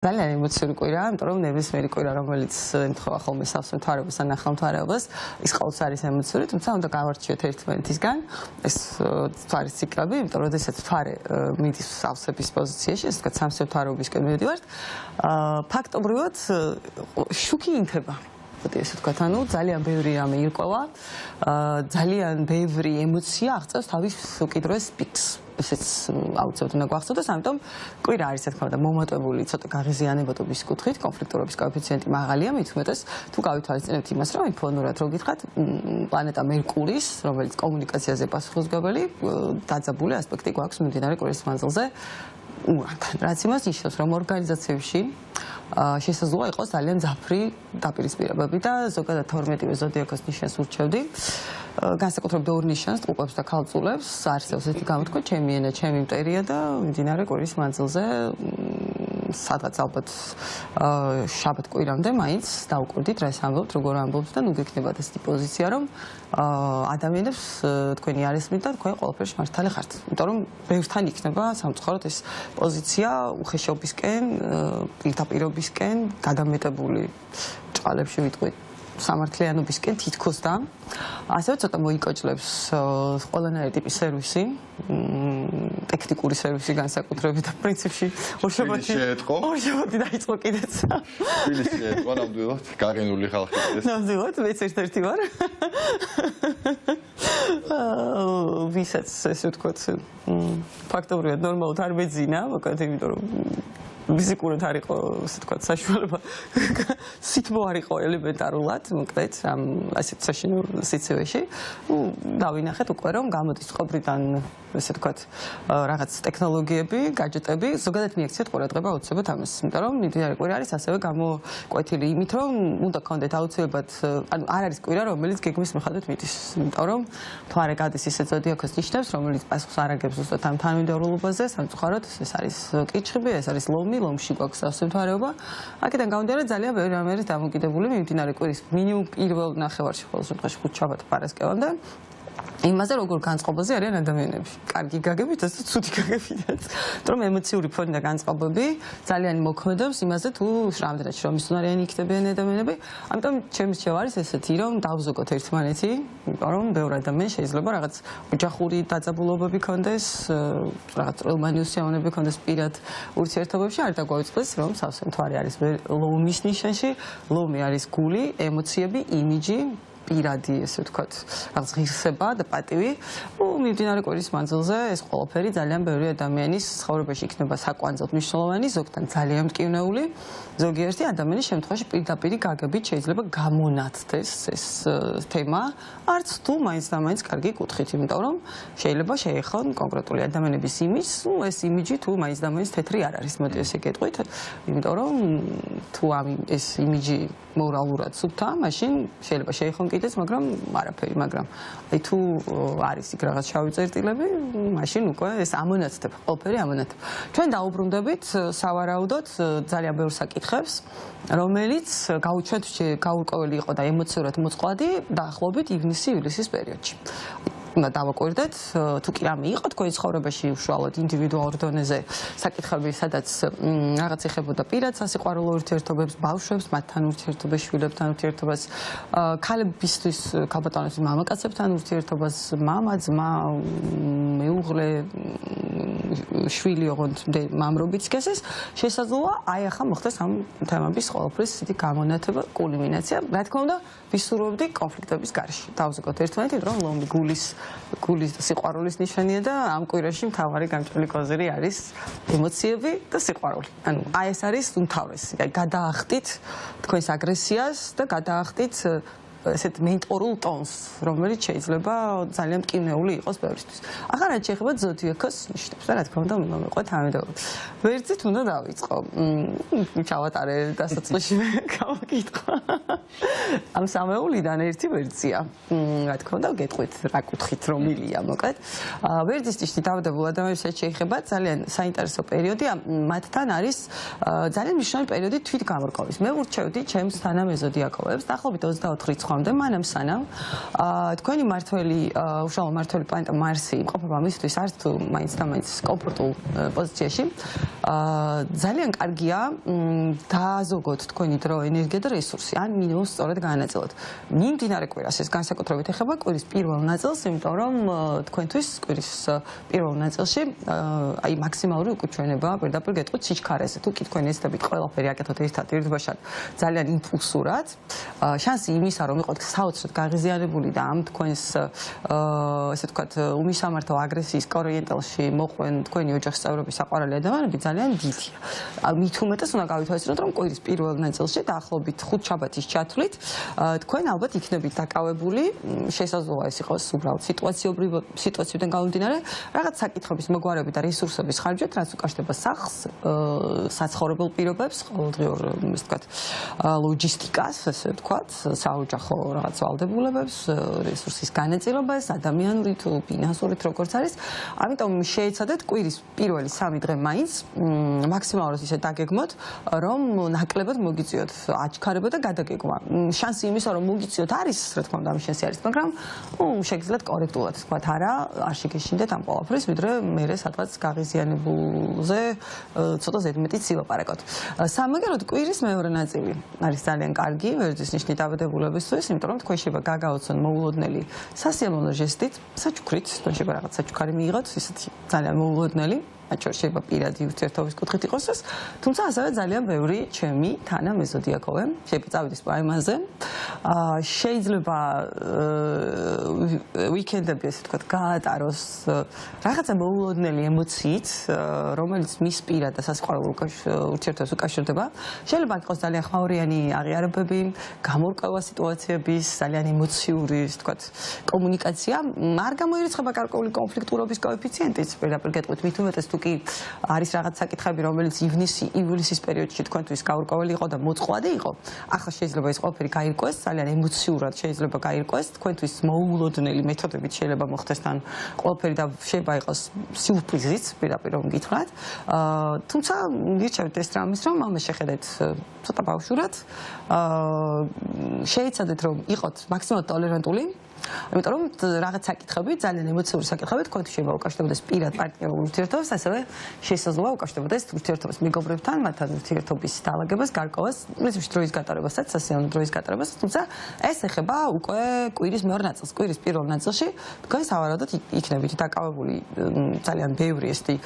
ძალიან ემოციური კვირაა, იმიტომ რომ ნებისმიერი კვირა, რომელიც ემთხვევა ხოლმე სავსემთვარეობას ან ახალმთვარეობას, ის ყოველთვის არის ემოციური, თუმცა უნდა გავარჩიოთ ერთმანეთისგან ეს თვარის ციკლები, იმიტომ რომ როდესაც თვარე მიდის სავსების პოზიციაში, ასე ვთქვათ, სამსემთვარეობისკენ მივდივართ, ფაქტობრივად შუქი ინთება. ესე ვთქვათ, ანუ ძალიან ბევრი რამე ირკვევა, ძალიან ბევრი ემოცია აღწევს თავის უკიდურეს პიკს. ესეც აუცილებლად უნდა გვახსოვდეს, ამიტომ კვირა არის რა თქმა უნდა მომატებული ცოტა გაღიზიანებადობის კუთხით, კონფლიქტურობის კოეფიციენტი მაღალია, მით უმეტეს თუ გავითვალისწინებთ იმას, რომ ინფორმულად რო გითხრათ, პლანეტა მერკურის, რომელიც კომუნიკაციაზე პასუხისმგებელი, დაძაბული ასპექტი გვაქვს მიმდინარე კვირის მანძილზე. რაც იმას ნიშნავს, რომ ორგანიზაციებში შესაძლოა იყოს ძალიან ძაფრი დაპირისპირებები და ზოგადად 12-ვე ზოდიაქოს ნიშანს ურჩევდი. განსაკუთრებით ორ ნიშანს, ტყუპებს და ქალწულებს, არსებობს ესეთი გამოთქვა, ჩემი ენა, ჩემი მტერია და მიმდინარე კვირის მანძილზე სადღაც ალბათ შაბათ კვირამდე მაინც დავუკვირდით, რას ამბობთ, როგორ ამბობთ და ნუ გექნებათ ესეთი პოზიცია, რომ ადამიანებს თქვენი არისმით და თქვენ ყველაფერში მართალი ხართ. იმიტომ რომ ბევრთან იქნება სამწუხაროდ ეს პოზიცია უხეშობისკენ, პირდაპირობისკენ, გადამეტებული ჭყალებში ვიტყვით სამართლიანობისკენ თითქოს და ასევე ცოტა მოიკოჭლებს ყველანაირი ტიპის სერვისი, ტექნიკური სერვისი განსაკუთრებით და პრინციპში ორშაბათი დაიწყო კიდეც. თბილისში ეთქვა ნამდვილად გარენული ხალხი ეს. ნამდვილად მეც ერთ-ერთი ვარ. ვისაც ესე ვთქვათ, ფაქტობრივად ნორმალურად არ მეძინა, მოკლედ იმიტომ რომ ფიზიკურად არ იყო, ასე ვთქვათ, საშუალება სითბო არ იყო ელემენტარულად, მოკლედ ამ ასეთ საშინაურ სიცივეში. დავინახეთ უკვე რომ გამოდის ყობრიდან, ასე ვთქვათ, რაღაც ტექნოლოგიები, гаджеტები, ზოგადად მიაქციათ ყურადღება აუცილებლად ამას, იმიტომ რომ მიმდინარე კვირა არის ასევე გამოკვეთილი იმით, რომ უნდა გქონდეთ აუცილებლად, ანუ არ არის კვირა, რომელიც გეგმის მიხედვით მიდის, იმიტომ რომ თვარე გადის ისეთ ზოდიაქოს ნიშნებს, რომელიც პასუხს არ აგებს ზუსტად ამ თანმიმდევრულობაზე, სამწუხაროდ ეს არის კიჩხიბი, ეს არის ლომში გვაქვს სავსემთვარეობა. აქედან გამომდინარე ძალიან ბევრი რამე არის დამოკიდებული მიმდინარე კვირის მინიმუმ პირველ ნახევარში ყოველ შემთხვევაში ხუთშაბათ პარასკევამდე. იმაზე როგორ განწყობაზე არიან ადამიანები. კარგი გაგებით, ასე ცუდი გაგებიდაც. იმიტომ რომ ემოციური ფონი და განწყობები ძალიან მოქმედებს იმაზე თუ რამდენად შრომისუნარიანი იქნებიან ადამიანები. ამიტომ ჩემი რჩევა არის ესეთი, რომ დავზოგოთ ერთმანეთი, იმიტომ რომ ბევრი ადამიანი შეიძლება რაღაც ოჯახური დაძაბულობები ქონდეს, რაღაც წვრილმანი უსიამოვნებები ქონდეს პირად ურთიერთობებში, არ დაგვაუწყდეს, რომ სავსემთვარე არის ლომის ნიშანში, ლომი არის გული, ემოციები, იმიჯი, პირადი, ესე ვთქვათ, რაღაც ღირსება და პატივი. მიმდინარე კვირის მანძილზე ეს ყველაფერი ძალიან ბევრი ადამიანის ცხოვრებაში იქნება საკვანძოდ მნიშვნელოვანი, ზოგთან ძალიან მტკივნეული, ზოგიერთი ადამიანის შემთხვევაში პირდაპირი გაგებით შეიძლება გამონათდეს ეს თემა, არც თუ მაინც და მაინც კარგი კუთხით, იმიტომ რომ შეიძლება შეეხონ კონკრეტული ადამიანების იმიჯს, ეს იმიჯი თუ მაინც და მაინც თეთრი არ არის, მოდი ესე გეტყვით, იმიტომ რომ თუ ეს იმიჯი მორალურად სუფთაა, მაშინ შეიძლება შეეხონ კიდეც, მაგრამ არაფერი, მაგრამ აი თუ არის იქ რაღაც შავი წერტილები, მაშინ უკვე ეს ამონაცდება, ყველაფერი ამონათდება. ჩვენ დაუბრუნდებით სავარაუდოდ ძალიან ბევრ საკითხებს, რომელიც გაუჩვენთ გაურკვეველი იყო და ემოციურად მოწყვლადი დაახლოებით ივნისი-ივლისის პერიოდში. უნდა დავაკვირდეთ, თუ კი რამე იყო თქვენი ცხოვრებაში უშუალოდ ინდივიდუალურ დონეზე საკითხები, სადაც რაღაც ეხებოდა პირად სასიყვარულო ურთიერთობებს, ბავშვებს, მათთან ურთიერთობას, შვილებთან ურთიერთობას, ქალებისთვის, ქალბატონებისთვის, მამაკაცებთან ურთიერთობას, მამა, ძმა, მეუღლე, შვილი, ოღონდ მამრობიც გესეს, შესაძლოა აი ახლა მოხდეს ამ თემების ყოველთვის ისეთი გამონათება, კულმინაცია, რა თქმა უნდა, ვისურვებდი კონფლიქტების გარეშე. დავზოგოთ ერთმანეთი, რომ ლომი გულის და სიყვარულის ნიშანია და ამ კვირაში მთავარი გამჭრელი კოზირი არის ემოციები და სიყვარული. ანუ აი ეს არის უმთავრესი. გადაახტით თქვენს აგრესიას და გადაახტით ესეთ მენტორულ ტონს, რომელიც შეიძლება ძალიან მტკივნეული იყოს ბევრისთვის. ახლა რაც შეეხება ზოდიაქოს ნიშნებს და რა თქმა უნდა მოვიყვეთ ამედაურად. ვერცით უნდა დავიწყო. ჩავატარე დასაწყისში გავაკითხა. ამ სამეულიდან ერთი ვერცია. რა თქმა უნდა გეტყვით რა კუთხით რომილია, მოკლედ. ვერძის ნიშნით დაავადებულ ადამიანებსაც შეეხება ძალიან საინტერესო პერიოდი, მათთან არის ძალიან მნიშვნელოვანი პერიოდი თვით გამორკვევის. მე ურჩევდი ჩემს თანამეზოდიაკოვებს, დაახლოებით 24 რიცხვი კითხვამდე, მანამ სანამ თქვენი მართველი უშუალო მართველი პლანეტა მარსი იმყოფება მისთვის არც თუ მაინც და მაინც კომფორტულ პოზიციაში. ძალიან კარგია დააზოგოთ თქვენი დრო, ენერგია და რესურსი, ან მინიმუმ სწორად გაანაწილოთ. მიმდინარე კვირას ეს განსაკუთრებით ეხება კვირის პირველ ნაწილს, იმიტომ რომ თქვენთვის კვირის პირველ ნაწილში აი მაქსიმალური უკუჩვენება პირდაპირ გეტყვით სიჩქარეზე. თუ კი თქვენ ეცდებით ყველაფერი აკეთოთ ერთად ერთბაშად ძალიან იმპულსურად, შანსი იმისა რომ იყოთ საოცრად გაღიზიანებული და ამ თქვენს ესე ვთქვათ უმისამართო აგრესიის კორიენტელში მოყვენ თქვენი ოჯახის წევრების საყვარელი ადამიანები ძალიან დიდია. მით უმეტეს უნდა გავითვალისწინოთ რომ კვირის პირველ ნაწილში დაახლოებით 5 შაბათის ჩათვლით თქვენ ალბათ იქნებით დაკავებული, შესაძლოა ეს იყოს უბრალოდ სიტუაციიდან გამომდინარე, რაღაც საკითხების მოგვარებით და რესურსების ხარჯვით, რაც უკავშირდება სახლს, საცხოვრებელ პირობებს, ყოველდღიურ ესე ვთქვათ ლოჯისტიკას, ესე ვთქვათ, საოჯახო რაღაც ვალდებულებებს, რესურსის განაწილებას, ადამიანური თუ ფინანსურით როგორც არის. ამიტომ შეეცადეთ კვირის პირველი 3 დღე მაინც მაქსიმალურად ისე დაგეგმოთ, რომ ნაკლებად მოგიწიოთ აჩქარება და გადაგეგმა. შანსი იმისა, რომ მოგიწიოთ არის, რა თქმა უნდა, შანსი არის, მაგრამ შეგიძლიათ კორექტულად თქვათ, არა, არ შეგეშინდეთ ამ ყველაფრის, ვიდრე მერე სადღაც გაღიზიანებულზე ცოტა ზედმეტიც ილაპარაკოთ. სამაგეროდ კვირის მეორე ნაწილი არის ძალიან კარგი, ვერძის ნიშნით დაბადებულებისთვის, იმიტომ რომ თქვენ შეიძლება გაგაოცონ მოულოდნელი სასიამოვნო ჟესტით, საჩუქრით, თქვენ შეიძლება რაღაც საჩუქარი მიიღოთ, ისეთი ძალიან მოულოდნელი. მათ შორის შეიძლება პირადი ურთიერთობის კუთხით იყოს ეს, თუმცა ასევე ძალიან ბევრი ჩემი თანამეზოდიაკოვე შეიძლება წავიდეს პაემაზე. შეიძლება ვიკენდები ესე ვთქვათ გაატაროს რაღაცა მოულოდნელი ემოციით, რომელიც მის პირად და სასიყვარულო ურთიერთობას უკავშირდება. შეიძლება იყოს ძალიან ხმაურიანი აღიარებები, გამორკვევა სიტუაციების, ძალიან ემოციური ესე ვთქვათ კომუნიკაცია. არ გამოირიცხება გარკვეული კონფლიქტურობის კოეფიციენტიც, პირდაპირ გეტყვით, მით უმეტეს თუ კი არის რაღაც საკითხები, რომელიც ივლისის პერიოდში თქვენთვის გაურკვეველი იყო და მოწყვლადი იყო. ახლა შეიძლება ეს ყველაფერი გაირკვეს, ძალიან ემოციურად შეიძლება გაირკვეს, თქვენთვის მოულოდნელი მეთოდებით შეიძლება მოხდეს თან ყველაფერი და შეიძლება იყოს სიურპრიზიც, პირდაპირ რომ გითხრათ. თუმცა გირჩევთ ეს რამის, რომ ამას შეხედეთ ცოტა ბავშვურად. შეეცადეთ რომ იყოთ მაქსიმალურად ტოლერანტული. იმიტომ რომ რაღაც საკითხები, ძალიან ემოციური საკითხები თქვენთვის შეიძლება უკავშირდებოდეს პირად პარტნიორულ ურთიერთობას, ასევე შესაძლოა უკავშირდებოდეს ურთიერთობის მეგობრებთან, მათთან ურთიერთობის დაალაგებას, გარკვევას, პრინციპში დროის გატარებასაც, სასიამოვნო დროის გატარებასაც, თუმცა ეს ეხება უკვე კვირის მეორე ნაწილს, კვირის პირველ ნაწილში თქვენ სავარაუდოდ იქნებით დაკავებული ძალიან ბევრი ესეთი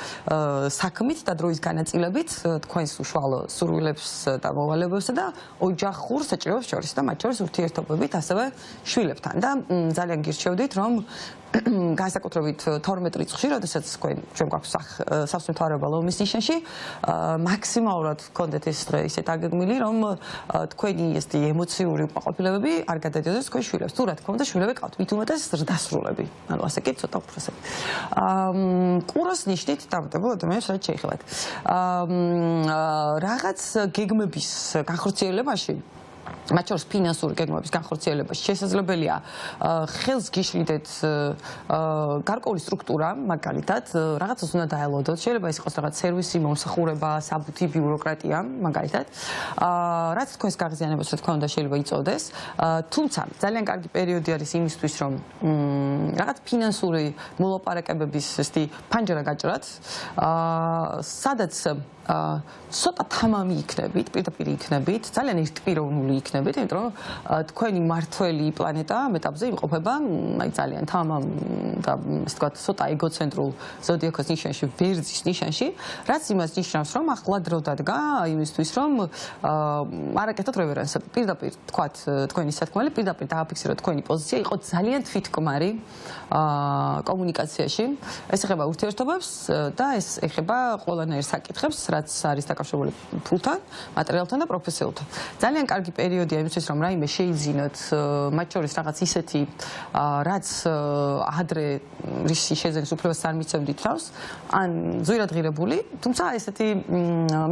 საქმით და დროის განაწილებით თქვენს უშუალო სურვილებს და მოვალეობებსა და ოჯახურ საჭიროებს შორის და მათ შორის ურთიერთობებით, ასევე შვილებთან და ძალიან გირჩევდით, რომ განსაკუთრებით 12 რიცხვში, როდესაც ჩვენ გვაქვს სავსემთავროებო ლომის ნიშანში, მაქსიმალურად გქონდეთ ეს დღე ისე დაგეგმილი, რომ თქვენი ესეთი ემოციური უკმაყოფილებები არ გადადიოდეს თქვენ შვილებს. თუ რა თქმა უნდა, შვილები ყავთ, მით უმეტეს ზრდასრულები. ანუ ასე კი ცოტა უფროსები. ყუროს ნიშნით დამტებულ ადამიანებს რაც შეეხებათ. რაღაც გეგმების განხორციელებაში მათ შორის ფინანსური გეგმების განხორციელებაში შესაძლებელია ხელს გიშლიდეთ გარკვეული სტრუქტურა, მაგალითად, რაღაცას უნდა დაელოდოთ, შეიძლება ეს იყოს რაღაც სერვისი, მომსახურება, საბუთი ბიუროკრატია, მაგალითად. რაც თქვენს გაღიზიანებას რა თქმა უნდა შეიძლება იწოვდეს, თუმცა ძალიან კარგი პერიოდი არის იმისთვის, რომ რაღაც ფინანსური მოლაპარაკებების ესეთი ფანჯარა გაჭრათ, სადაც ცოტა თამამი იქნებით, პირდაპირ იქნებით, ძალიან ერთპიროვნული იქნებით, იმიტომ რომ თქვენი მართველი პლანეტა ამ ეტაპზე იმყოფება აი ძალიან თამამ და ასე ვთქვათ, ცოტა ეგოცენტრულ ზოდიაქოს ნიშანში, ვერძის ნიშანში, რაც იმას ნიშნავს, რომ ახლა დრო დადგა იმისთვის, რომ არაკეთოთ რევერანსად. პირდაპირ თქვათ, თქვენი სათქმელი, პირდაპირ დააფიქსიროთ თქვენი პოზიცია, იყო ძალიან თვითკმარი კომუნიკაციაში. ეს ეხება ურთიერთობებს და ეს ეხება ყველანაირ საკითხებს, რაც არის დაკავშირებული ფულთან, მატერიალთან და პროფესიულთან. ძალიან კარგი პერიოდია იმისთვის, რომ რაიმე შეიძინოთ, მათ შორის რაღაც ისეთი, რაც ადრე რისი შეძენის უფლებას არ მიცემდით თავს, ან ძვირადღირებული, თუმცა ესეთი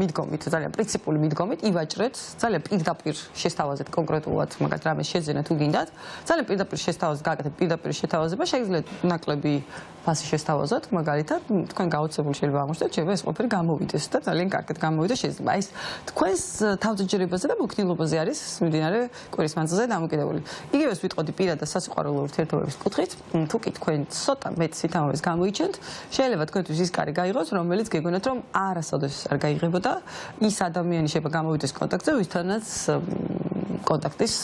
მიდგომით, ძალიან პრინციპული მიდგომით ივაჭრეთ, ძალიან პირდაპირ შესთავაზეთ კონკრეტულად მაგათ რამეს შეძენა თუ გინდათ, ძალიან პირდაპირ შესთავაზეთ, გააკეთეთ პირდაპირ შეთავაზება, შეგიძლიათ ნაკლები ფასი შესთავაზოთ, მაგალითად, თქვენ გაოცებული შეიძლება აღმოჩნდეთ, შეიძლება ეს ყველაფერი გამოვიდეს და ძალიან კარგად გამოვიდა შეიძლება. აი ეს თქვენს თავდაჯერებაზე და მოქნილობაზე არის მიმდინარე კვირის მანძილზე დამოკიდებული. იგივეს ვიტყოდი პირადად სასიყვარულო ურთიერთობების კუთხით, თუ კი თქვენ ცოტა მეტ სითამაშს გამოიჩენთ, შეიძლება თქვენთვის ის კარი გაიღოს, რომელიც გეგონათ რომ არასოდეს არ გაიღებოდა, ის ადამიანი შეიძლება გამოვიდეს კონტაქტზე, ვისთანაც კონტაქტის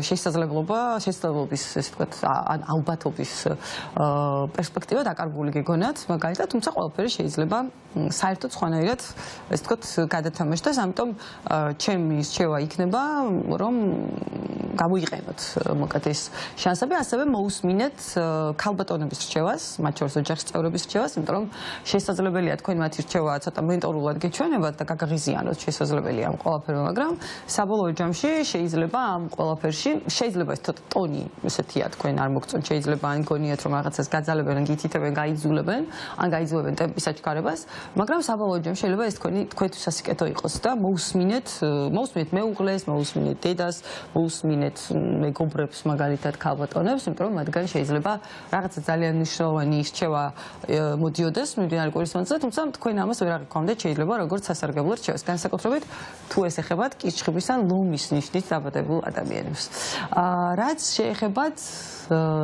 შესაძლებლობის, ესე ვთქვათ, ან ალბათობის პერსპექტივა დაკარგული გეგონათ, მაგალითად, თუმცა ყველაფერი შეიძლება საერთოდ სხვანაირად, ესე ვთქვათ, გადათამაშდეს, ამიტომ ჩემი რჩევა იქნება, რომ გამოიყენოთ მოკლედ ეს შანსები, ასევე მოусმინეთ ქალბატონების რჩევას, მათ შორის ოჯახის წევრების რჩევას, იმიტომ რომ შესაძლებელია თქვენ მათი რჩევა ცოტა მენტორულად გეჩვენებათ და გაგაღიზიანოთ შესაძლებელია ამ ყველაფერმა, მაგრამ საბოლოო ჯამში შეიძლება ამ ყველაფერში შეიძლება ეს ცოტა ტონი ესეთია თქვენ არ მოგწონთ, შეიძლება ან გონიათ რომ რაღაცას გაძალებენ, ან გითითებენ, გაიძულებენ, ან გაიძულებენ ტემპის აჩქარებას, მაგრამ საბოლოო ჯამში შეიძლება ეს თქვენთვის სასიკეთო იყოს და მოусმინეთ მეუღლეს, მოусმინეთ დედას, მოусმინეთ მეგობრებს მაგალითად ქალბატონებს, იმიტომ რომ მათგან შეიძლება რაღაცა ძალიან მნიშვნელოვანი რჩევა მოდიოდეს მიმდინარე კვირის მანძილზე, თუმცა თქვენ ამას ვერ აღიქვამდეთ შეიძლება როგორც სასარგებლო რჩევას, განსაკუთრებით თუ ეს ეხებათ კიჩხიბის ან ლომის ნიშნით დაბადებულ ადამიანებს. რაც შეეხებათ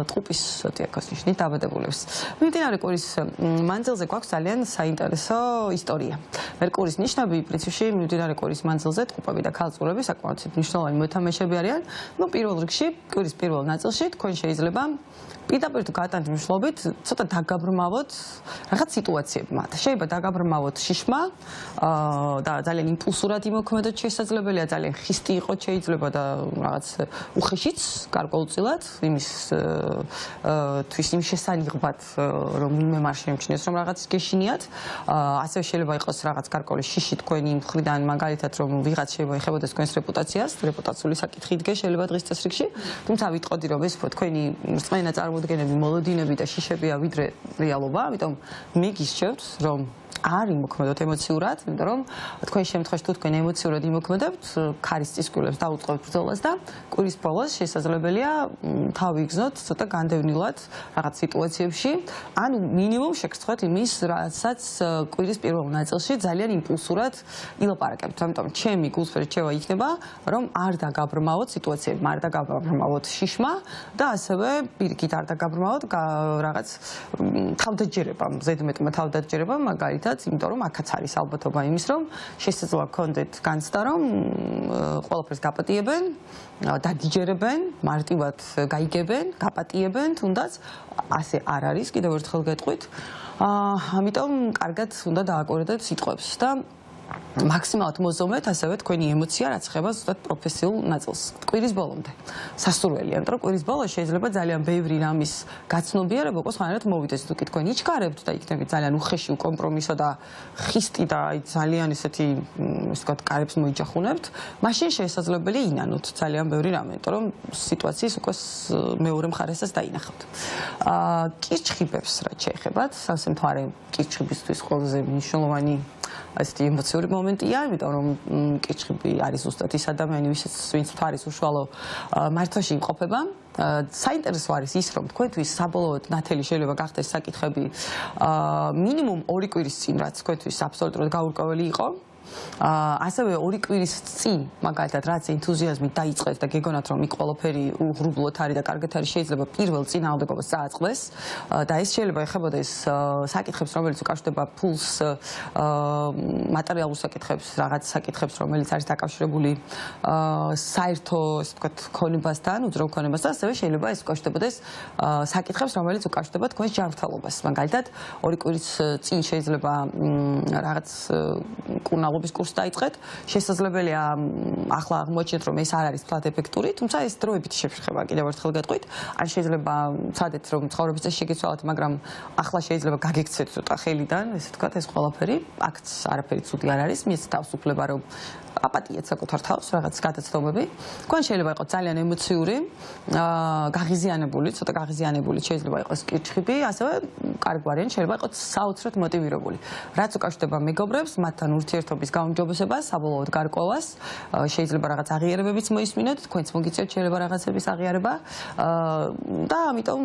ტყუპის ზოდიაქოს ნიშნით დაბადებულებს. მიმდინარე კვირის მანძილზე გვაქვს ძალიან საინტერესო ისტორია. მერკურის ნიშნები პრინციპში მიმდინარე კვირის მანძილზე ტყუპები და ქალწულები საკმაოდ მნიშვნელოვანი მოთამაშეები არიან. პირველ რიგში, კვირის პირველ ნაწილში თქვენ შეიძლება პირდაპირ თუ გატანთ მნიშვნელობით ცოტა დაგაბრმავოთ რაღაც სიტუაციებმაც. შეიძლება დაგაბრმავოთ შიშმა და ძალიან იმპულსურად იმოქმედოთ შესაძლებელია, ძალიან ხისტი იყოთ შეიძლება და რაღაც უხეშიც გარკვეულწილად იმის თვის იმ შესანიღბად რომ ვინმე არ შეიმჩნიოს რომ რაღაც გეშინიათ. ასევე შეიძლება იყოს რაღაც გარკვეული შიში თქვენი მხრიდან მაგალითად რომ ვიღაც შეიძლება ეხებოდეს თქვენს რეპუტაციას, რეპუტაციული საკითხი იდგეს შეიძლება დღის წესრიგში, თუმცა ვიტყოდი რომ ეს თქვენი რწმენა წარმოდგენები, მოლოდინები და შიშებია ვიდრე რეალობა, ამიტომ მე გისჩევთ რომ არ იმოქმედოთ ემოციურად, იმიტომ რომ თქვენ შემთხვევაში თუ თქვენ ემოციურად იმოქმედებთ, ქარის წისქვილებს დაუწყობთ ბრძოლას და კვირის ბოლოს შესაძლებელია თავი იგზნოთ ცოტა განდევნილად რაღაც სიტუაციებში, ან მინიმუმ შეგრცხვათ იმის, რასაც კვირის პირველ ნაწილში ძალიან იმპულსურად ილაპარაკებთ. ამიტომ ჩემი გულსფერი რჩევა იქნება, რომ არ დაგაბრმავოთ სიტუაციები, არ დაგაბრმავოთ შიშმა და ასევე პირიქით არ დაგაბრმავოთ რაღაც თავდაჯერებამ, ზედმეტმა თავდაჯერებამ, მაგალითად იმიტომ რომ აქაც არის ალბათობა იმის რომ შესაძლოა გქონდეთ განცდა რომ ყველაფერს გაპატიებენ, დადიჯერებენ, მარტივად გაიგებენ, გაპატიებენ, თუნდაც ასე არ არის, კიდევ ერთხელ გეტყვით. ამიტომ კარგად უნდა დააკვირდეთ სიტყვებს და მაქსიმალურად მოზომეთ ასევე თქვენი ემოცია რაც ხება ზუსტად პროფესიულ ნაწილს კვირის ბოლომდე. სასურველია, იმიტომ რომ კვირის ბოლოს შეიძლება ძალიან ბევრი რამის გაცნობიერება უკვე სხვანაირად მოვიდეს. თუ კი თქვენ იჩქარებთ და იქნებით ძალიან უხეში, უკომპრომისო და ხისტი და ძალიან ესეთი, ასე ვთქვათ, კარებს მოიჯახუნებთ, მაშინ შესაძლებელია ინანოთ ძალიან ბევრი რამე, იმიტომ რომ სიტუაციის უკვე მეორე მხარესაც დაინახავთ. კიჩხიბებს რაც შეეხებათ, ასე მთვარე კიჩხიბისთვის ყველაზე მნიშვნელოვანი ასეთი ემოციური მომენტია, იმიტომ რომ კიჩხიბი არის ზუსტად ის ადამიანი, ვინც მთვარის უშუალო მართვაში იმყოფება. საინტერესო არის ის, რომ თქვენთვის საბოლოოდ ნათელი შეიძლება გახდეს საკითხები მინიმუმ 2 კვირის წინ, რაც თქვენთვის აბსოლუტურად გაურკვეველი იყო. ასევე 2 კვირის წინ, მაგალითად, რაც ენთუზიაზმით დაიწყეს და გეგონათ რომ იქ ყველაფერი უღრუბლოდ არის და კარგად არის, შეიძლება პირველ წინააღმდეგობას წააწყდეს და ეს შეიძლება ეხებოდეს საკითხებს, რომელიც უკავშირდება ფულს, მატერიალურ საკითხებს, რაღაც საკითხებს, რომელიც არის დაკავშირებული საერთო, ასე ვთქვათ, ქონებასთან, უძრავ ქონებასთან, ასევე შეიძლება ეს უკავშირდებოდეს საკითხებს, რომელიც უკავშირდება თქვენს ჯანმრთელობას. მაგალითად, 2 კვირის წინ შეიძლება რაღაც კურნალობის კურსი დაიწყეთ, შესაძლებელია ახლა აღმოჩნდეთ, რომ ეს არ არის თვალთ ეფექტური, თუმცა ეს დროებითი შეფერხება კიდევ ერთხელ გეტყვით. ან შეიძლება ვცადეთ, რომ ცხოვრების წესი შეგეცვალათ, მაგრამ ახლა შეიძლება გაგექცეთ ცოტა ხელიდან, ესე ვთქვათ, ეს ყველაფერი, აქაც არაფერი ცუდი არ არის, მიეცეთ თავისუფლება, რომ აპატიეთ საკუთარ თავს, რაღაც გადაცდომები. თქვენ შეიძლება იყოს ძალიან ემოციური, გაღიზიანებული, ცოტა გაღიზიანებული შეიძლება იყოს კიჩხიბი, ასევე კარგი ვარიანტი შეიძლება იყოს საოცრად მოტივირებული. რაც უკავშირდება მეგობრებს, მათთან ურთიერთობის მეგობრობის გაუმჯობესებას, საბოლოოდ გარკვევას, შეიძლება რაღაც აღიარებებიც მოისმინოთ, თქვენც მოგიწევთ შეიძლება რაღაცების აღიარება და ამიტომ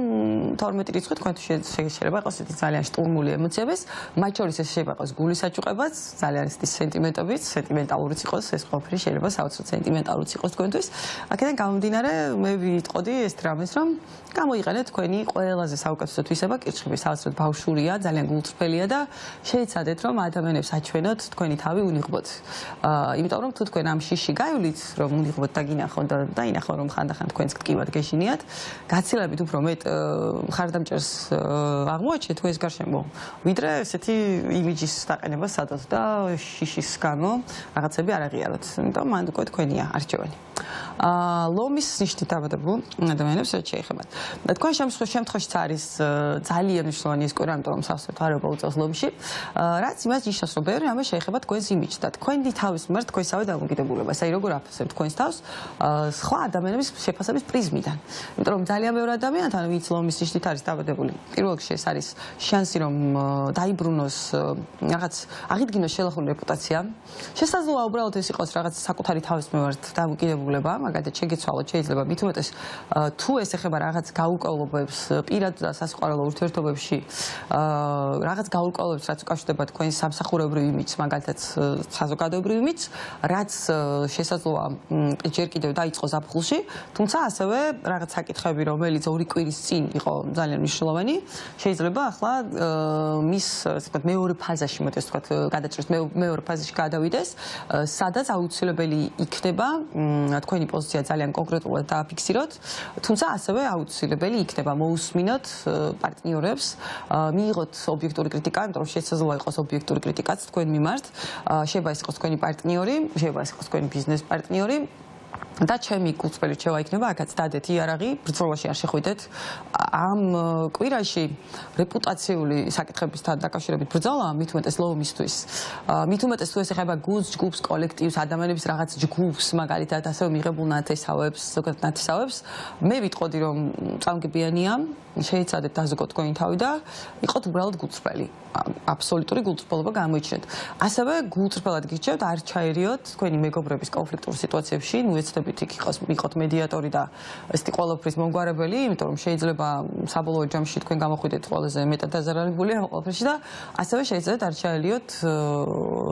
12 რიცხვი თქვენ შეიძლება იყოს ისეთი ძალიან შტურმული ემოციების, მათ შორის ეს შეიძლება იყოს გულის აჭუყებაც, ძალიან ისეთი სენტიმენტებიც, სენტიმენტალურიც იყოს, ეს ყველაფერი შეიძლება საოცრად სენტიმენტალურიც იყოს თქვენთვის. აქედან გამომდინარე, მე ვიტყოდი ეს დრამას, რომ გამოიყენეთ თქვენი ყველაზე საუკეთესო თვისება, კირჩხიბი საოცრად ბავშვურია, ძალიან გულწრფელია და შეიცადეთ, რომ ადამიანებს აჩვენოთ თქვენი თავი უნიღბოთ. იმიტომ რომ თუ თქვენ ამ შიში გაივლით, რომ უნიღბოთ და გინახოთ და ინახო რომ ხანდახან თქვენს ტკივად გეშინიათ, გაცილებით უფრო მეტ ხარდამჭერს აღმოაჩენთ თუ ეს გარშემო, ვიდრე ესეთი იმიჯის დაყენება სადაც და შიშის გამო რაღაცები არ აღიაროთ. იმიტომ მანდ უკვე თქვენია არჩევანი. ლომის ნიშნით დაბადებულ ადამიანებს რაც შეეხებათ. თქვენ შემთხვევაშიც არის ძალიან მნიშვნელოვანი ეს კვირა, იმიტომ რომ სავსე თვარეობა უწევს ლომში, რაც იმას ნიშნავს, რომ ბევრი რამე შეეხება თქვენს იმიჯს და თქვენი თავის მიმართ თქვენსავე დამოკიდებულებას. აი როგორ აფასებთ თქვენს თავს სხვა ადამიანების შეფასების პრიზმიდან. იმიტომ რომ ძალიან ბევრი ადამიანთან ვინც ლომის ნიშნით არის დაბადებული, პირველ რიგში ეს არის შანსი რომ დაიბრუნოს რაღაც აღიდგინოს შელახული რეპუტაცია. შესაძლოა უბრალოდ ეს იყოს რაღაც საკუთარი თავის მიმართ დამოკიდებულება, მაგალითად შეგეცვალოთ შეიძლება მით უმეტეს თუ ეს ეხება რაღაც გაურკვევლობებს პირად და სასიყვარულო ურთიერთობებში, რაღაც გაურკვევლობებს, რაც უკავშირდება თქვენს სამსახურებრივ იმიჯს, მაგალითად საზოგადოებრივ იმიჯს, რაც შესაძლოა ჯერ კიდევ დაიწყო ზაფხულში, თუმცა ასევე რაღაც საკითხები, რომელიც 2 კვირის წინ იყო ძალიან მნიშვნელოვანი, შეიძლება ახლა მის ასე ვთქვათ მეორე ფაზაში, მოდი ვთქვათ, გადაჭრეს მეორე ფაზაში გადავიდეს, სადაც აუცილებელი იქნება თქვენი პოზიცია ძალიან კონკრეტულად დააფიქსიროთ, თუმცა ასევე აუცილებელი იქნება მოусმინოთ პარტნიორებს, მიიღოთ ობიექტური κρიტიკა, იმიტომ რომ შესაძლოა იყოს ობიექტური κρიტიკაც თქვენ მიმართ, შეიძლება ეს იყოს თქვენი პარტნიორი, შეიძლება ეს იყოს თქვენი ბიზნეს პარტნიორი და ჩემი გულწრფელი რჩევა იქნება აქაც დადეთ იარაღი, ბრძოლაში არ შეხვიდეთ. ამ კვირაში რეპუტაციული საკითხებისთან დაკავშირებით ბრძოლა მით უმეტეს ლომისთვის. მით უმეტეს თუ ეს ეხება გუნდს, ჯგუფს, კოლექტივს, ადამიანების რაღაც ჯგუფს, მაგალითად ასევე მიღებულ ნათესავებს, ზოგადად ნათესავებს, მე ვიტყოდი რომ წამგებიანია, შეიცადეთ დაზოგოთ თქვენი თავი და იყოთ უბრალოდ გულწრფელი. აბსოლუტური გულწრფელობა გამოიჩინეთ. ასევე გულწრფელად გირჩევთ არ ჩაერიოთ თქვენი მეგობრების კონფლიქტურ სიტუაციებში, უეცდებით იქ იყოთ მედიატორი და ესეთი ყოველფრის მომგვარებელი, იმიტომ რომ შეიძლება საბოლოო ჯამში თქვენ გამოხვიდეთ ყველაზე მეტად დაზარალებული ამ ყველაფერში და ასევე შეიძლება არ ჩაერიოთ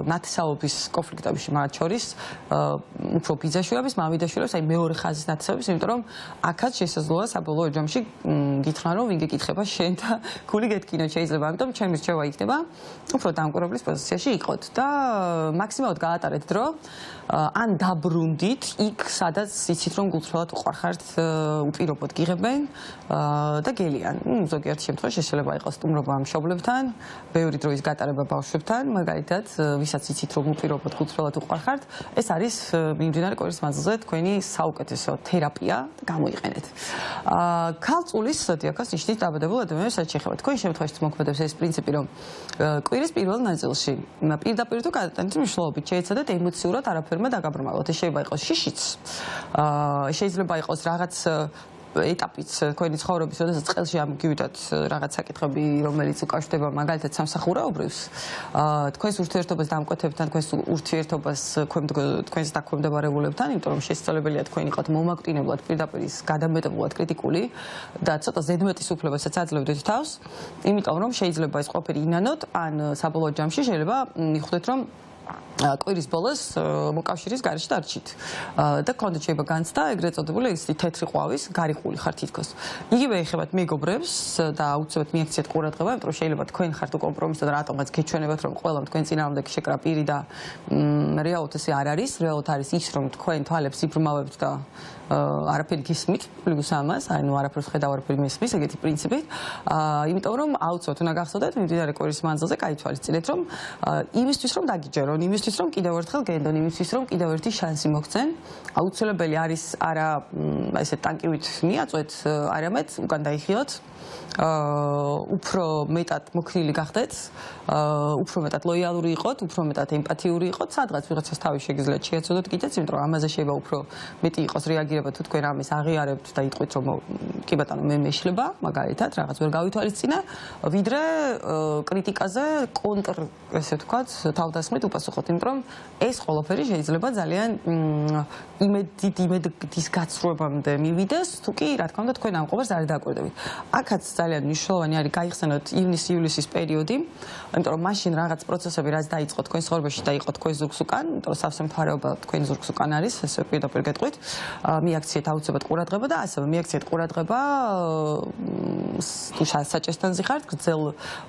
ნათესაობის კონფლიქტებში, მათ შორის უფრო ბიძაშვილების, მამიდაშვილების, აი მეორე ხაზის ნათესაობის, იმიტომ რომ აქაც შესაძლოა საბოლოო ჯამში გითხრან რომ ვინ გეკითხება შენ და გული გეთკინო შეიძლება, ამიტომ ჩემი რჩევა იქნება უფრო დამკვირვებლის პოზიციაში იყოთ და მაქსიმალურად გაატარეთ დრო ან დაბრუნდით იქ სადაც იცით რომ გულწრფელად უყარხართ უპირობოდ გიღებენ და გელიან. ზოგიერთ შემთხვევაში შეიძლება იყოს სტუმრობა მშობლებთან, ბევრი დროის გატარება ბავშვებთან, მაგალითად, ვისაც იცით რომ უპირობოდ გულწრფელად უყარხართ, ეს არის მიმდინარე კვირის მანძილზე თქვენი საუკეთესო თერაპია და გამოიყენეთ. ქალწულის ზოდიაქოს ნიშნით დაბადებულ ადამიანებს რაც შეეხება. თქვენ შემთხვევაში მოქმედებს ეს პრინციპი რომ კვირის პირველ ნაწილში პირდაპირ თუ გადატანით მნიშვნელობით შეეცადეთ ემოციურად არაფერმა დაგაბრმავოთ. ეს შეიძლება იყოს შიშიც, შეიძლება იყოს რაღაც ეტაპიც თქვენი ცხოვრების, როდესაც წელში ამგივიდათ რაღაც საკითხები, რომელიც უკავშირდება მაგალითად სამსახურეობრივს, თქვენს ურთიერთობას დამკვეთებთან, თქვენს ურთიერთობას თქვენს დაქვემდებარებულებთან, იმიტომ რომ შესაძლებელია თქვენ იყოთ მომაკვდინებლად პირდაპირ გადამეტებულად კრიტიკული და ცოტა ზედმეტის უფლებასაც აძლევდეთ თავს, იმიტომ რომ შეიძლება ეს ყველაფერი ინანოთ, ან საბოლოო ჯამში შეიძლება მიხვდეთ რომ კვირის ბოლოს მოკავშირის გარეშე დარჩით და გქონდეთ შეიძლება განცდა ეგრეთ წოდებული ისეთი თეთრი ყვავის გარიყული ხარ თითქოს. იგივე ეხებათ მეგობრებს და აუცილებლად მიაქციეთ ყურადღება, იმიტომ რომ შეიძლება თქვენ ხართ უკომპრომისო და რატომღაც გეჩვენებათ რომ ყველამ თქვენ წინააღმდეგ შეკრა პირი და რეალურად ესე არ არის, რეალურად არის ის რომ თქვენ თვალებს იბრმავებთ და არაფერი გისმით, პლუს ამას, ანუ არაფერს ხედავ, არაფერი მესმის, ეგეთი პრინციპით. იმიტომ რომ აუცილებლად უნდა გახსოვდეთ მიმდინარე კვირის მანძილზე გაითვალისწინეთ, რომ იმისთვის რომ დაგიჯერონ, იმისთვის რომ კიდევ ერთხელ გენდონ, იმისთვის რომ კიდევ ერთი შანსი მოგცენ, აუცილებელი არის არა ესე ტანკივით მიაწვეთ, არამედ უკან დაიხიოთ. უფრო მეტად მოქნილი გახდეთ, უფრო მეტად ლოიალური იყოთ, უფრო მეტად ემპათიური იყოთ, სადღაც ვიღაცას თავი შეგიძლიათ შეეცოდოთ კიდეც, იმიტომ რომ ამაზე შეიძლება უფრო მეტი იყოს რეაგირება თუ თქვენ ამის აღიარებთ და იტყვით რომ კი ბატონო მე მეშლება, მაგალითად, რაღაც ვერ გავითვალისწინე, ვიდრე კრიტიკაზე კონტრ, ესე ვთქვათ, თავდასხმით უპასუხოთ, იმიტომ რომ ეს ყველაფერი შეიძლება ძალიან იმედის გაცრუებამდე მივიდეს, თუ კი რა თქმა უნდა თქვენ ამ ყოველს არ დააკვირდებით. აქაც ძალიან მნიშვნელოვანი არის გაიხსენოთ ივნის-ივლისის პერიოდი, იმიტომ რომ მაშინ რაღაც პროცესები რაც დაიწყო თქვენ ცხოვრებაში და იყო თქვენ ზურგს უკან, იმიტომ რომ სავსე მხარეობა თქვენ ზურგს უკან არის, ესე პირდაპირ გეტყვით. მიაქციეთ აუცილებლად ყურადღება და ასევე მიაქციეთ ყურადღება თუ საჭესთან ზიხართ, გრძელ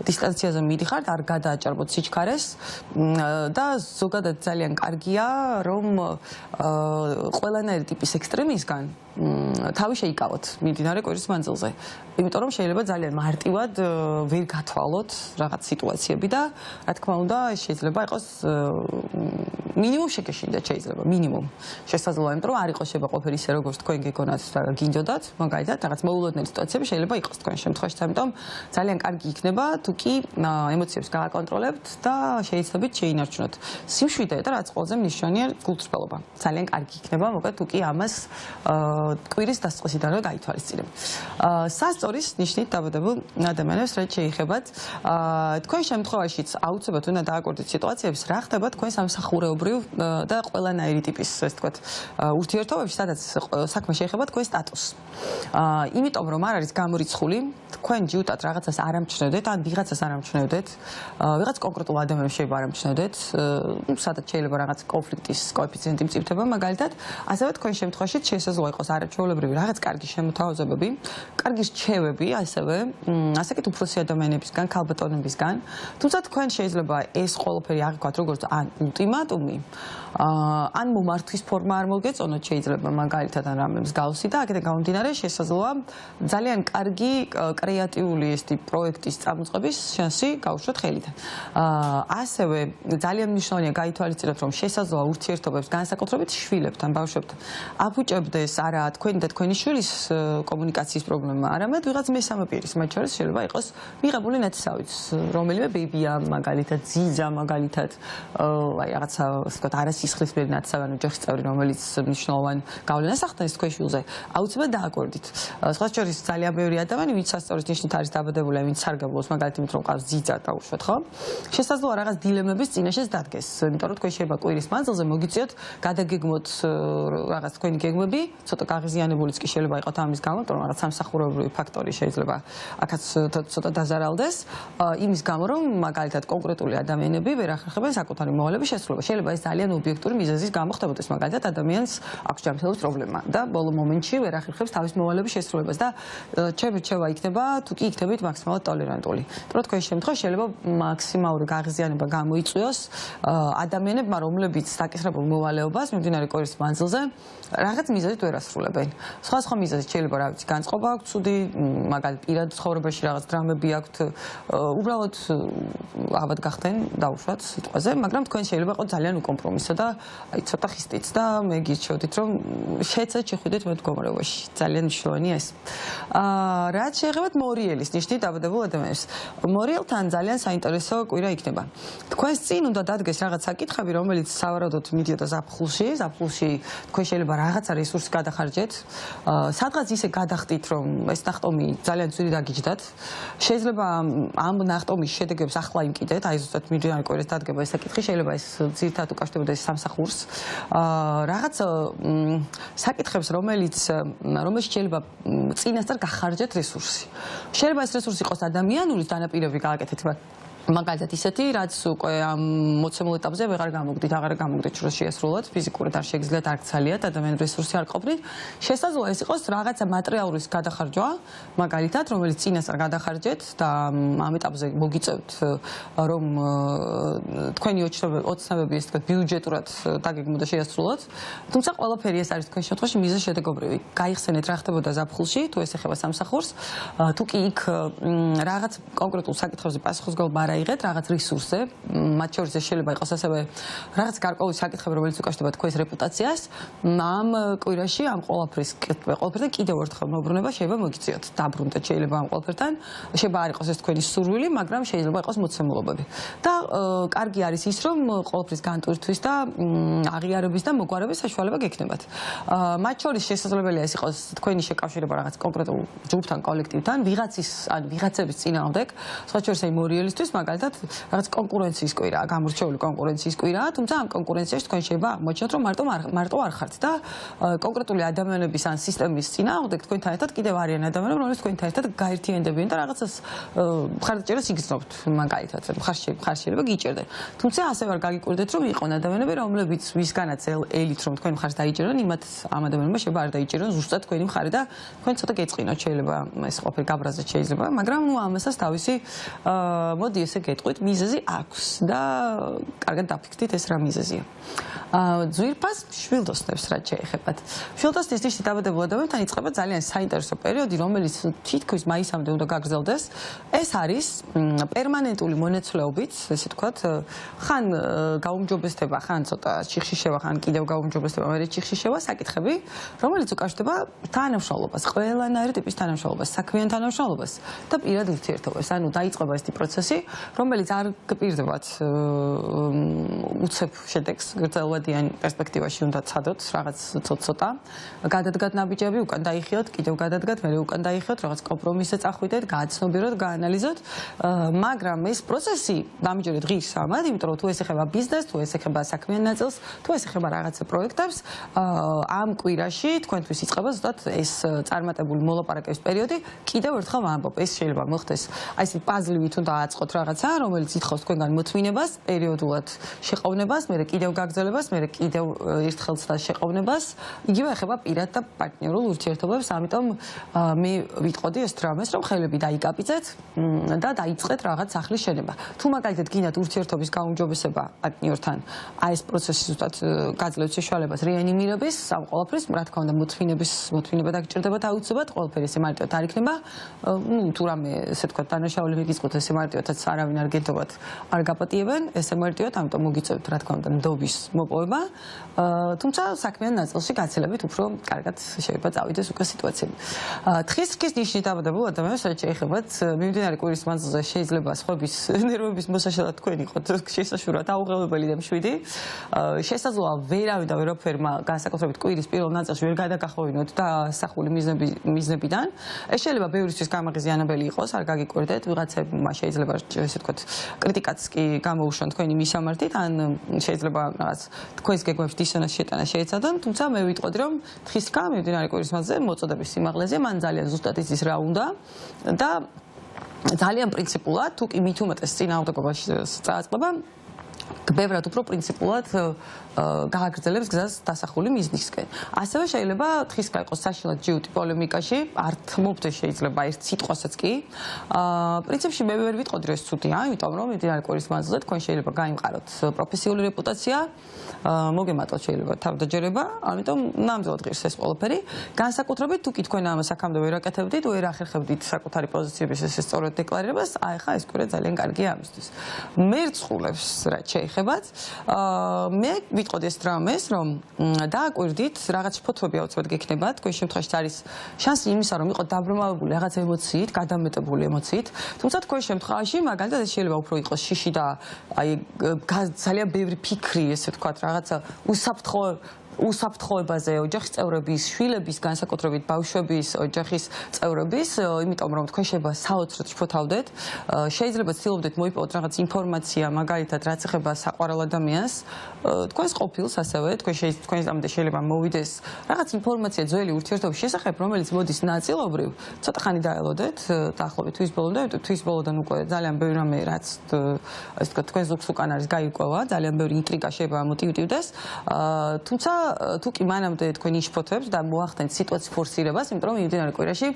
დისტანციაზე მიდიხართ, არ გადააჭარბოთ სიჩქარეს და ზოგადად ძალიან კარგია, რომ ყველანაირი ტიპის ექსტრემისგან თავი შეიკავოთ მიმდინარე კვირის მანძილზე. იმიტომ რომ შეიძლება ძალიან მარტივად ვერ გათვალოთ რაღაც სიტუაციები და რა თქმა უნდა შეიძლება იყოს მინიმუმ შეგეშინდეთ შეიძლება მინიმუმ შესაძლოა იმიტომ რომ არ იყოს შეიძლება ყოფილი ისე როგორც თქვენ გეგონათ და გინდოდათ მაგალითად რაღაც მოულოდნელი სიტუაციები შეიძლება იყოს თქვენ შემთხვევაში ამიტომ ძალიან კარგი იქნება თუ კი ემოციებს გააკონტროლებთ და შეიძლება შეინარჩუნოთ სიმშვიდე და რაც ყველაზე მნიშვნელოვანია გულწრფელობა ძალიან კარგი იქნება მოკლედ თუ კი ამას კვირის დასწრისიდან რომ გაითვალისწინებ. სასწორის ნიშნით დაბადებულ ადამიანებს რაც შეეხებათ თქვენ შემთხვევაშიც აუცილებლად უნდა დააკვირდეთ სიტუაციებს რა ხდება თქვენ სამსახურეობრივ და ყველანაირი ტიპის ესე ვთქვათ ურთიერთობებში სადაც საქმე შეეხება თქვენ სტატუსს. იმიტომ რომ არ არის გამორიცხული თქვენ ჯიუტად რაღაცას არ ამჩნევდეთ ან ვიღაცას არ ამჩნევდეთ ვიღაც კონკრეტულ ადამიანს შეიძლება არ ამჩნევდეთ სადაც შეიძლება რაღაც კონფლიქტის კოეფიციენტი მწიფდება მაგალითად ასევე თქვენ შემთხვევაში შესაძლოა იყოს არაჩვეულებრივი რაღაც კარგი შემოთავაზებები, კარგი რჩევები, ასაკით უფროსი ადამიანებისგან, ქალბატონებისგან. თუმცა თქვენ შეიძლება ეს ყველაფერი აღიქვათ როგორც ან ულტიმატუმი, ან მომართვის ფორმა არ მოგეწონოთ შეიძლება მაგალითად ან რამე მსგავსი და აქედან გამომდინარე შესაძლოა ძალიან კარგი კრეატიული ესეთი პროექტის წამოწყების შანსი გაუშვათ ხელიდან. ასევე ძალიან მნიშვნელოვანია გაითვალისწინოთ რომ შესაძლოა ურთიერთობებს განსაკუთრებით შვილებთან, ბავშვებთან აფუჭებდეს არა თქვენი და თქვენი შვილის კომუნიკაციის პრობლემა, არამედ ვიღაც მესამე პირის, მათ შორის შეიძლება იყოს მიღებული ნათესავიც, რომელიმე ბებია, მაგალითად, ძიძა, მაგალითად, აი რაღაცა, ასე ვთქვათ, არასისხლისმიერი ნათესავი, ანუ ოჯახის წევრი, რომელიც მნიშვნელოვან გავლენას ახდენს თქვენ შვილზე, აუცილებლად დააკვირდით. სხვა შორის ძალიან ბევრი ადამიანი, ვინც სასწავლის ნიშნით არის დაბადებული, ვინც სარგებლობს, მაგალითად, იმით რომ ყავს ძიძა, დაუშვათ, ხო? შესაძლოა რაღაც დილემების წინაშეც დადგეს, იმიტომ რომ თქვენ შეიძლება კვირის მანძილზე მოგიწიოთ, გადაგეგმოთ რაღაც თქვენი გეგმები, ცოტა გაღიზიანებულიც კი შეიძლება იყოს ამის გამო, რომ რაღაც სამსახურებრივი ფაქტორი შეიძლება აქაც ცოტა დაზარალდეს, იმის გამო რომ მაგალითად კონკრეტული ადამიანები ვერ ახერხებენ საკუთარი მოვალეობის შესრულებას. შეიძლება ეს ძალიან ობიექტური მიზეზის გამო ხდებოდეს, მაგალითად ადამიანს აქვს ჯანმრთელობის პრობლემა და ბოლო მომენტში ვერ ახერხებს თავის მოვალეობის შესრულებას და ჩემი რჩევა იქნება თუ კი იქნებით მაქსიმალურად ტოლერანტული. რომ თქვენ შემთხვევაში შეიძლება მაქსიმალური გაღიზიანება გამოიწვიოს ადამიანებმა, რომლებიც საკისრებულ მოვალეობას მიმდინარე კვირის მანძილზე რაღაც მიზეზით ვერ ასრულებენ. სხვა მიზეზით შეიძლება რა ვიცი, განწყობა აქვს ცუდი, მაგალითად პირად ცხოვრებაში რაღაც დრამები აქვთ, უბრალოდ ავად გახდნენ დაუშვათ სიტყვაზე, მაგრამ თქვენ შეიძლება იყოს ძალიან უკომპრომისო და აი ცოტა ხისტიც და მე გირჩევდით რომ შეეცადეთ შეხვიდეთ მე მდგომარეობაში. ძალიან მნიშვნელოვანია ეს. რაც შეეხებათ მორიელის ნიშნით დაბადებულ ადამიანებს. მორიელთან ძალიან საინტერესო კვირა იქნება. თქვენს წინ უნდა დადგეს რაღაც საკითხები, რომელიც სავარაუდოდ მიდიოდა ზაფხულში, თქვენ შეიძლება რაღაცა რესურსი გადახარჯეთ. სადღაც ისე გადახდით, რომ ეს ნახტომი ძალიან ძვირი დაგიჯდათ. შეიძლება ამ ნახტომის შედეგებს ახლა იმკიდეთ, აი ზუსტად მიმდინარე კვირის დადგება ეს საკითხი, შეიძლება ეს ძირითადად უკავშირდებოდეს სამსახურს. რაღაც საკითხებს, რომელშიც შეიძლება წინასწარ გახარჯეთ რესურსი. შეიძლება ეს რესურსი იყოს ადამიანური დანაპირები გააკეთეთ, მაგალითად ისეთი, რაც უკვე ამ მოცემულ ეტაპზე აღარ გამოგდით შროს შეასრულოთ, ფიზიკურად არ შეგიძლიათ არ გცალიათ, ადამიანური რესურსი არ ყოფნით. შესაძლოა ეს იყოს რაღაცა მატერიალის გადახარჯვა, მაგალითად, რომელიც წინასწარ გადახარჯეთ და ამ ეტაპზე მოგიწევთ, რომ თქვენი ოცნებები ესე ვთქვათ, ბიუჯეტურად დაგეგმოთ და შეასრულოთ. თუმცა ყველაფერი ეს არის თქვენ შემთხვევაში მიზეზ-შედეგობრივი. გაიხსენეთ რა ხდებოდა ზაფხულში, თუ ეს ეხება სამსახურს, თუ კი იქ რაღაც კონკრეტულ საკითხებზე პასუხისმგებლობა არ აიღეთ რაღაც რესურსზე, მათ შორის შეიძლება იყოს ასევე რაღაც გარკვეული საკითხები, რომელიც უკავშირდება თქვენს რეპუტაციას. ამ კვირაში ამ ყველაფერთან კიდევ ერთხელ მოbrunება შეიძლება მოგიწიოთ. დაბრუნდეთ შეიძლება ამ ყველაფერთან. შეიძლება არ იყოს ეს თქვენი სურვილი, მაგრამ შეიძლება იყოს მოცემულობები. და კარგი არის ის, რომ ყველაფრის განტვირთვის და აღიარების და მოგვარების საშუალება გექნებათ. მათ შორის შესაძლებელია ეს იყოს თქვენი შეკავშირება რაღაც კონკრეტულ ჯგუფთან, კოლექტივთან, ვიღაცის ან ვიღაცების წინააღმდეგ, სხვა შორის აი მორიელისთვის მაგალითად რაღაც კონკურენციის კვირაა, გამორჩეული კონკურენციის კვირაა, თუმცა ამ კონკურენციაში თქვენ შეიძლება აღმოჩნდეთ, რომ მარტო არ ხართ და კონკრეტული ადამიანების ან სისტემის წინააღმდეგ თქვენთან ერთად კიდევ არიან ადამიანები, რომლებიც თქვენთან ერთად გაერთიანდებიან და რაღაცას მხარდაჭერას იგრძნობთ, მაგალითად, ხარ შეიძლება გიჭერდეთ. თუმცა ასევე არ გაგიკვირდეთ, რომ იყვნენ ადამიანები, რომლებიც ვისგანაც ელით რომ თქვენ მხარს დაიჭერონ, იმათ ამ ადამიანებმა შეიძლება არ დაიჭერონ ზუსტად თქვენი მხარე და თქვენ ცოტა გეწყინოთ, შეიძლება ეს ყოფილი გაბრაზეთ შეიძლება, მაგრამ ამასაც თავისი მოდი ესე გეტყვით, მიზეზი აქვს და კარგად დაფიქრდით ეს რა მიზეზია. ძვირფას შვილდოსნებს რაც შეეხებათ. შვილდოსნის ნიშნით დაბადებულ ადამიანთან იწყება ძალიან საინტერესო პერიოდი, რომელიც თითქმის მაისამდე უნდა გაგრძელდეს. ეს არის პერმანენტული მონაცვლეობით, ესე ვთქვათ, ხან გაუმჯობესდება, ხან ცოტა ჩიხში შევა, ხან კიდევ გაუმჯობესდება, მე ჩიხში შევა საკითხები, რომელიც უკავშირდება თანამშრომლობას, ყველანაირი ტიპის თანამშრომლობას, საქმიან თანამშრომლობას და პირად ურთიერთობებს. ანუ დაიწყება ეს პროცესი, რომელიც არ გპირდებათ უცებ შედეგს, გრძელვადიან პერსპექტივაში უნდა ცადოთ რაღაც ცოტა. გადადგათ ნაბიჯები, უკან დაიხიოთ, კიდევ გადადგათ, მერე უკან დაიხიოთ, რაღაც კომპრომისზე წახვიდეთ, გააცნობიეროთ, გაანალიზოთ, მაგრამ ეს პროცესი დამჯერეთ ღირს ამად, იმიტომ რომ თუ ეს ეხება ბიზნესს, თუ ეს ეხება საქმიან ნაწილს, თუ ეს ეხება რაღაცა პროექტებს, ამ კვირაში თქვენთვის იწყება ზუსტად ეს წარმატებული მოლაპარაკების პერიოდი. კიდევ ერთხელ ვამბობ, ეს შეიძლება მოხდეს აი ეს პაზლივით უნდა აწყოთ რაღაცა, რომელიც ითხოვს თქვენგან მოთმინებას, პერიოდულად შეყოვნებას, მერე კიდევ გაგრძელებას, მერე კიდევ ერთხელაც და შეყოვნებას. იგივე ეხება პირად და პარტნიორულ ურთიერთობებს, ამიტომ მე ვიტყოდი ეს დრამას, რომ ხელები დაიკაპიცეთ და დაიწყეთ რაღაც სახლის შენება. თუ მაგალითად გინდათ ურთიერთობის გაუმჯობესება პარტნიორთან, აი ეს პროცესი ზუსტად გაძლევთ საშუალებას რეანიმირების, ამ ყველაფრის, რა თქმა უნდა, მოთმინება დაგჭირდებათ აუცილებლად, ყველაფერი ესე მარტივად არ იქნება. თუ რამე ესე ვთქვათ, დანაშაულები გიწყოთ, ესე მარტივადაც არავინ არ გენდობათ, არ გაპატიებენ, ესე მარტივად, ამიტომ მოგიწევთ, რა თქმა უნდა, ნდობის მოპოვება. თუმცა საქმიან ნაწილში გაცილებით უფრო კარგად შეიძლება წავიდეს უკვე სიტუაციები. თხის რქის ნიშნით დაბადებულ ადამიანებს რაც შეეხებათ, მიმდინარე კვირის მანძილზე შეიძლება სხვების ნერვების მოსაშალად თქვენ იყოთ შესაშურად აუღელებელი და მშვიდი. შესაძლოა ვერავინ და ვერაფერმა განსაკუთრებით კვირის პირველ ნაწილში ვერ გადაგახოვინოთ და ასახული მიზნებიდან. ეს შეიძლება ბევრისთვის გამაღიზიანებელი იყოს, არ გაგიკვირდეთ, ვიღაცებმა შეიძლება ესე ვთქვათ, კრიტიკაც კი გამოუშვან თქვენი მისამართით, ან შეიძლება რაღაც თქვენს გეგმებს დისონანსს შეტანა შეეცადონ, თუმცა მე ვიტყოდი, რომ თხის რქა მიმდინარე კვირის მანძილზე მოწოდების სიმაღლეზე მან ძალიან ზუსტად იცის რა უნდა და ძალიან პრინციპულად, თუ კი მით უმეტეს წინააღმდეგობაში წააწყდება, ბევრად უფრო პრინციპულად გააგრძელებს გზას დასახული მიზნისკენ. ასევე შეიძლება თხის რქა იყოს საშინლად ჯიუტი პოლემიკაში, არ თმობდეს შეიძლება ერთ სიტყვასაც კი. პრინციპში მე ვერ ვიტყოდი, რომ ეს ცუდია, იმიტომ რომ მიმდინარე კვირის მანძილზე თქვენ შეიძლება გაიმყაროთ პროფესიული რეპუტაცია, მოგემატოთ შეიძლება თავდაჯერება, ამიტომ ნამდვილად ღირს ეს ყველაფერი. განსაკუთრებით თუ კი თქვენ ამ საქამდე ვერ აკეთებდით, ვერ ახერხებდით საკუთარი პოზიციების ესე სწორად დეკლარირებას, აი ხა ეს კვირა ძალიან კარგია ამისთვის. მერწყულებს რაც შეეხებათ, მე ვიტყოდი ეს დრამეს, რომ დააკვირდით, რაღაც ფოთოები აუცილებლად გექნება, თქვენ შემთხვევაში არის შანსი იმისა, რომ იყო დაბრმავებული რაღაც ემოციით, გადამეტებული ემოციით, თუმცა თქვენ შემთხვევაში მაგალითად ეს შეიძლება უფრო იყოს შიში და აი ძალიან ბევრი ფიქრი, ესე ვთქვათ, რაღაცა უსაფრთხოებაზე, ოჯახის წევრების, შვილების, განსაკუთრებით ბავშვების, ოჯახის წევრების, იმიტომ რომ თქვენ შეიძლება საოცრად შფოთავდეთ, შეიძლება ცდილობდეთ მოიპოვოთ რაღაც ინფორმაცია, მაგალითად, რაც ეხება საყვარელ ადამიანს, თქვენს ყოფილს ასევე, თქვენამდე შეიძლება მოვიდეს რაღაც ინფორმაცია ძველი ურთიერთობის შესახებ, რომელიც მოდის ნაწილობრივ, ცოტა ხანი დაელოდეთ, დაახლოებით თვის ბოლომდე, იმიტომ თვის ბოლოდან უკვე ძალიან ბევრი რამე რაც ასე ვთქვათ, თქვენს ლუქს უკან არის გაირკვევა, ძალიან ბევრი ინტრიგა შეიძლება მოტივირდეს, თუმცა თუ კი მანამდე თქვენ იშფოთებთ და მოახდენთ სიტუაციის ფორსირებას, იმიტომ რომ მიმდინარე კვირაში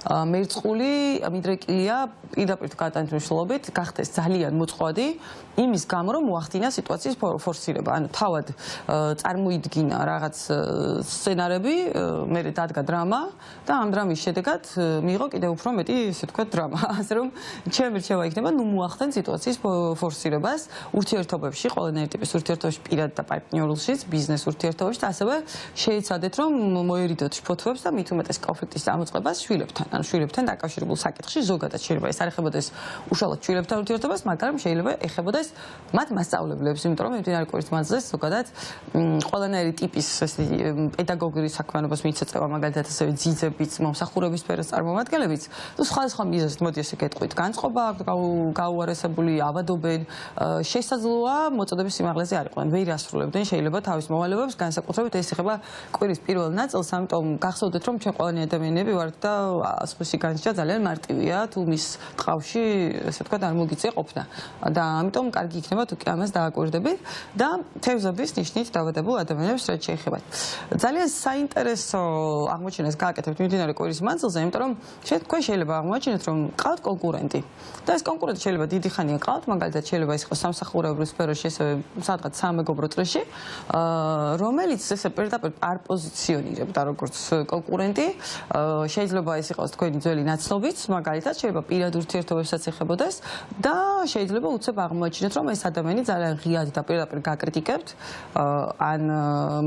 მერწყული მიდრეკილია პირდაპირ გატანჯრიშლობით გახდეს ძალიან მოწყვლადი იმის გამო, რომ მოახდინა სიტუაციის ფორსირება. ანუ თავად წარმოიდგინა რაღაც სცენარები, მერე დადგა დრამა და ამ დრამის შედეგად მიიღო კიდევ უფრო მეტი, ესე ვთქვათ, დრამა. ასე რომ ჩემი რჩევა იქნება, ნუ მოახდენ სიტუაციის ფორსირებას ურთიერთობებში, ყველანაირი ტიპის ურთიერთობებში, პირად და პარტნიორულშიც, ბიზნეს ურთიერთობებში შემთხვევაში და ასევე შეიცადეთ, რომ მოერიდოთ შფოთვებს და მით უმეტეს კონფლიქტის წამოწყებას შვილებთან, ანუ შვილებთან დაკავშირებულ საკითხში ზოგადად შეიძლება ეს არ ეხებოდეს უშუალოდ შვილებთან ურთიერთობას, მაგრამ შეიძლება ეხებოდეს მათ მასწავლებლებს, იმიტომ რომ მიმდინარე კვირის მანძილზე ზოგადად ყველანაირი ტიპის პედაგოგიური საქმიანობას მიეწევა, მაგალითად ასევე ძიძებიც, მომსახურების სფეროს წარმომადგენლებიც, თუ სხვადასხვა მიზეზით მოდი ესე გეტყვით, განწყობა აქვს გაუარესებული, ავადობენ, შესაძლოა მოწოდების სიმაღლეზე არ იყვნენ, ვერ ასრულებდნენ შეიძლება თავის მოვალეობებს, განსაკუთრებით ეს ეხება კვირის პირველ ნაწილს, ამიტომ გახსოვდეთ, რომ ჩვენ ყველანი ადამიანები ვართ და სხვისი განსჯა ძალიან მარტივია, თუ მის ტყავში, ესე ვთქვათ, არ მოგიწია ყოფნა. და ამიტომ კარგი იქნება თუ კი ამას დააკვირდებით და თევზების ნიშნით დავადებულ ადამიანებს რაც შეეხება. ძალიან საინტერესო აღმოჩენას გააკეთებთ მიმდინარე კვირის მანძილზე, იმიტომ რომ თქვენ შეიძლება აღმოაჩინოთ, რომ ყავთ კონკურენტი. და ეს კონკურენტი შეიძლება დიდი ხანია ყავთ, მაგალითად შეიძლება ის იყოს სამსახურებრივ სფეროში, ასევე სადღაც სამეგობრო წრეში, რომელიც ესე პირდაპირ არ პოზიციონირებდა როგორც კონკურენტი. შეიძლება ეს იყოს თქვენი ძველი ნაცნობიც, მაგალითად შეიძლება პირად ურთიერთობებსაც ეხებოდეს და შეიძლება უცებ აღმოაჩინოთ, რომ ეს ადამიანი ძალიან ღიად და პირდაპირ გაკრიტიკებთ, ან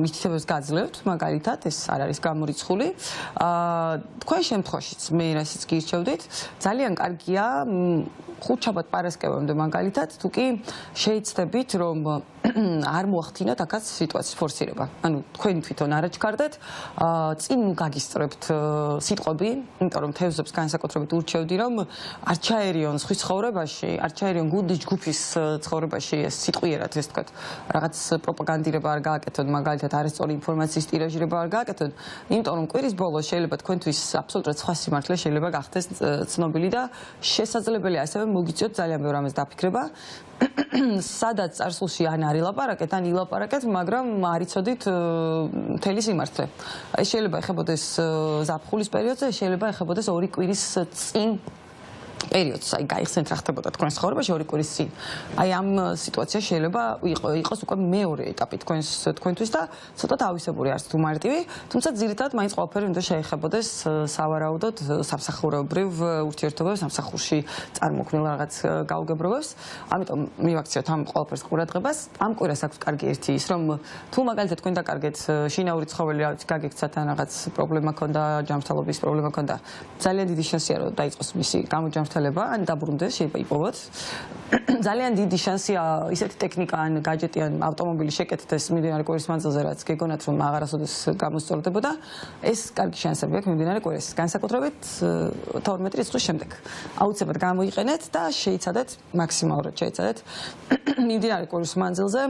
მითითებებს გაძლევთ, მაგალითად, ეს არ არის გამორიცხული. თქვენ შემთხვევაშიც მე რასაც გირჩევდით, ძალიან კარგია ხუთშაბათ პარასკევამდე მაგალითად, თუ კი შეიცდებით, რომ არ მოახდინოთ აქაც სიტუაციის ფორსირება. ანუ თქვენ თვითონ არ აჩქარდეთ, წინ გაგისწრებთ სიტყვები, იმიტომ რომ თევზებს განსაკუთრებით ურჩევდი, რომ არ ჩაერიონ სხვის ცხოვრებაში, არ ჩაერიონ გუნდის ჯგუფის ცხოვრებაში ეს სიტყვიერად, ეს თქვათ, რაღაც პროპაგანდირება არ გააკეთონ, მაგალითად არასწორი ინფორმაციის ტირაჟირება არ გააკეთონ, იმიტომ რომ კვირის ბოლოს შეიძლება თქვენთვის აბსოლუტურად სხვა სიმართლე შეიძლება გახდეს ცნობილი და შესაძლებელია ასევე მოგიწიოთ ძალიან ბევრ ამას დაფიქრება. სადაც წარსულში ან არ ილაპარაკეთ, ან ილაპარაკეთ, მაგრამ არ იცოდით მთელი სიმართლე. ეს შეიძლება ეხებოდეს ზაფხულის პერიოდზე, შეიძლება ეხებოდეს 2 კვირის წინ პერიოდს, აი გაიხსენეთ რა ხდებოდა თქვენს ცხოვრებაში 2 კვირის წინ. აი ამ სიტუაციაში შეიძლება იყოს უკვე მეორე ეტაპი თქვენთვის და ცოტა თავისებური არც თუ მარტივი, თუმცა ძირითადად მაინც ყველაფერი უნდა შეეხებოდეს სავარაუდოდ სამსახურებრივ ურთიერთობებს, სამსახურში წარმოქმნილ რაღაც გაუგებრობებს. ამიტომ მივაქციოთ ამ ყველაფერს ყურადღებას. ამ კვირას აქვს კარგი ერთი ის, რომ თუ მაგალითად თქვენ დაკარგეთ შინაური ცხოველი, რაღაც გაგექცათ ან რაღაც პრობლემა ქონდა, ჯანმრთელობის პრობლემა ქონდა, ძალიან დიდი შანსია რომ დაიწყოს მისი გამოჯანმრთელება, ან დაბრუნდეს, შეიძლება იპოვოთ. ძალიან დიდი შანსია ისეთი ტექნიკა ან გაჯეტი ან ავტომობილი შეკეთდეს მიმდინარე კვირის მანძილზე, რაც გეგონათ რომ აღარასოდეს გამოსწორდებოდა. ეს კარგი შანსები აქვს მიმდინარე კვირის. განსაკუთრებით 12 რიცხვის შემდეგ. აუცილებლად გამოიყენეთ და შეიცადეთ მაქსიმალურად შეიცადეთ მიმდინარე კვირის მანძილზე.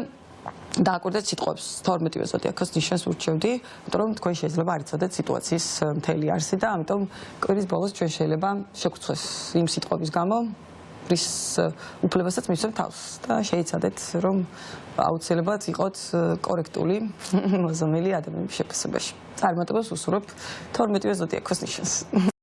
დააკვირდეთ სიტყვებს 12-ვე ზოდიაქოს ნიშანს ურჩევდი, იმიტომ რომ თქვენ შეიძლება არ იცოდეთ სიტუაციის მთელი არსი და ამიტომ კვირის ბოლოს ჩვენ შეიძლება შეგხვდეს იმ სიტყვების გამო, რის უფლებასაც მისცემთ თავს და შეიცადეთ, რომ აუცილებლად იყოთ კორექტული მოზომელი ადამიანების შეფასებაში. წარმატებას უსურვებ 12-ვე ზოდიაქოს ნიშანს.